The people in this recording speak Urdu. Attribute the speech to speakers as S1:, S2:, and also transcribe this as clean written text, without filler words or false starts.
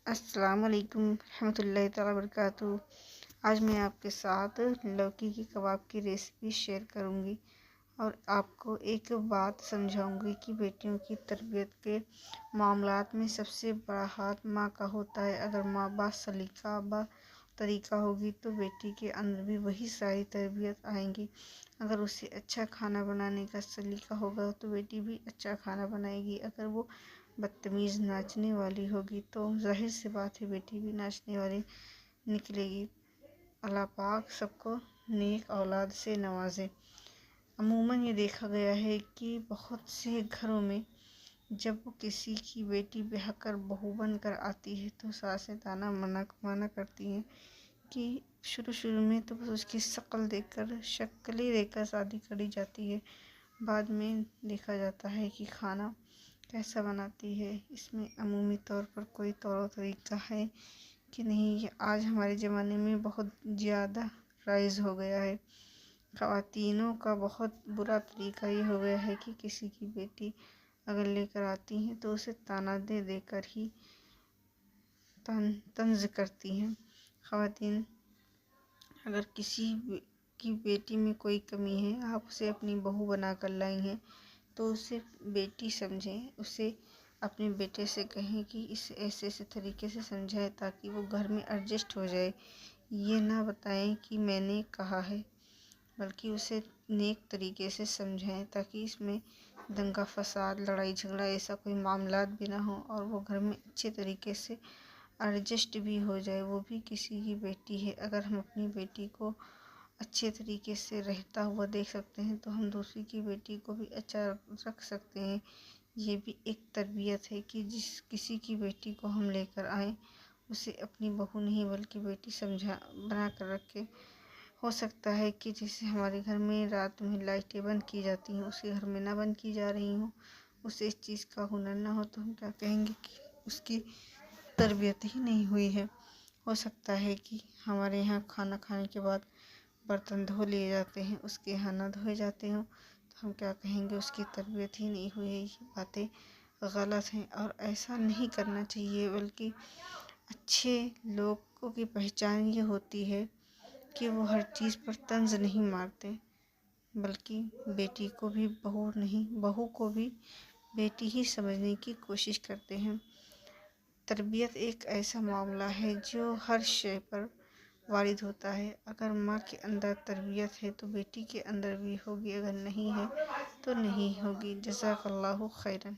S1: السلام علیکم رحمۃ اللہ تعالیٰ وبرکاتہ۔ آج میں آپ کے ساتھ لوکی کی کباب کی ریسیپی شیئر کروں گی اور آپ کو ایک بات سمجھاؤں گی کہ بیٹیوں کی تربیت کے معاملات میں سب سے بڑا ہاتھ ماں کا ہوتا ہے۔ اگر ماں با سلیقہ با طریقہ ہوگی تو بیٹی کے اندر بھی وہی ساری تربیت آئیں گی۔ اگر اسے اچھا کھانا بنانے کا سلیقہ ہوگا تو بیٹی بھی اچھا کھانا بنائے گی۔ اگر وہ بدتمیز ناچنے والی ہوگی تو ظاہر سی بات ہے بیٹی بھی ناچنے والی نکلے گی۔ اللہ پاک سب کو نیک اولاد سے نوازے۔ عموماً یہ دیکھا گیا ہے کہ بہت سے گھروں میں جب کسی کی بیٹی بیاہ کر بہو بن کر آتی ہے تو ساسیں طعنہ مانا کرتی ہیں کہ شروع میں تو بس اس کی شکل دیکھ کر شادی کری جاتی ہے۔ بعد میں دیکھا جاتا ہے کہ کھانا کیسا بناتی ہے، اس میں عمومی طور پر کوئی طور و طریقہ ہے کہ نہیں۔ یہ آج ہمارے زمانے میں بہت زیادہ رائج ہو گیا ہے۔ خواتینوں کا بہت برا طریقہ یہ ہو گیا ہے کہ کسی کی بیٹی اگر لے کر آتی ہیں تو اسے طعنہ دے کر ہی طنز کرتی ہیں۔ خواتین اگر کسی کی بیٹی میں کوئی کمی ہے، آپ اسے اپنی بہو بنا کر لائی ہیں تو اسے بیٹی سمجھیں، اسے اپنے بیٹے سے کہیں کہ اسے ایسے طریقے سے سمجھائیں تاکہ وہ گھر میں ایڈجسٹ ہو جائے۔ یہ نہ بتائیں کہ میں نے کہا ہے، بلکہ اسے نیک طریقے سے سمجھائیں تاکہ اس میں دنگا فساد، لڑائی جھگڑا ایسا کوئی معاملات بھی نہ ہو اور وہ گھر میں اچھے طریقے سے ایڈجسٹ بھی ہو جائے۔ وہ بھی کسی کی بیٹی ہے۔ اگر ہم اپنی بیٹی کو اچھے طریقے سے رہتا ہوا دیکھ سکتے ہیں تو ہم دوسری کی بیٹی کو بھی اچھا رکھ سکتے ہیں۔ یہ بھی ایک تربیت ہے کہ کسی کی بیٹی کو ہم لے کر آئیں، اسے اپنی بہو نہیں بلکہ بیٹی بنا کر رکھیں۔ ہو سکتا ہے کہ جیسے ہمارے گھر میں رات میں لائٹیں بند کی جاتی ہیں، اس کے گھر میں نہ بند کی جا رہی ہوں، اسے اس چیز کا ہنر نہ ہو تو ہم کیا کہیں گے کہ اس کی تربیت ہی نہیں ہوئی ہے۔ ہو سکتا ہے کہ ہمارے یہاں کھانا کھانے کے بعد برتن دھو لیے جاتے ہیں، اس کے یہاں نہ دھوئے جاتے ہوں تو ہم کیا کہیں گے، اس کی تربیت ہی نہیں ہوئی ہے۔ یہ باتیں غلط ہیں اور ایسا نہیں کرنا چاہیے، بلکہ اچھے لوگوں کی پہچان یہ ہوتی ہے کہ وہ ہر چیز پر طنز نہیں مارتے، بلکہ بیٹی کو بھی بہو نہیں، بہو کو بھی بیٹی ہی سمجھنے کی کوشش کرتے ہیں۔ تربیت ایک ایسا معاملہ ہے جو ہر شے پر وارد ہوتا ہے۔ اگر ماں کے اندر تربیت ہے تو بیٹی کے اندر بھی ہوگی، اگر نہیں ہے تو نہیں ہوگی۔ جزاک اللہ خیرا۔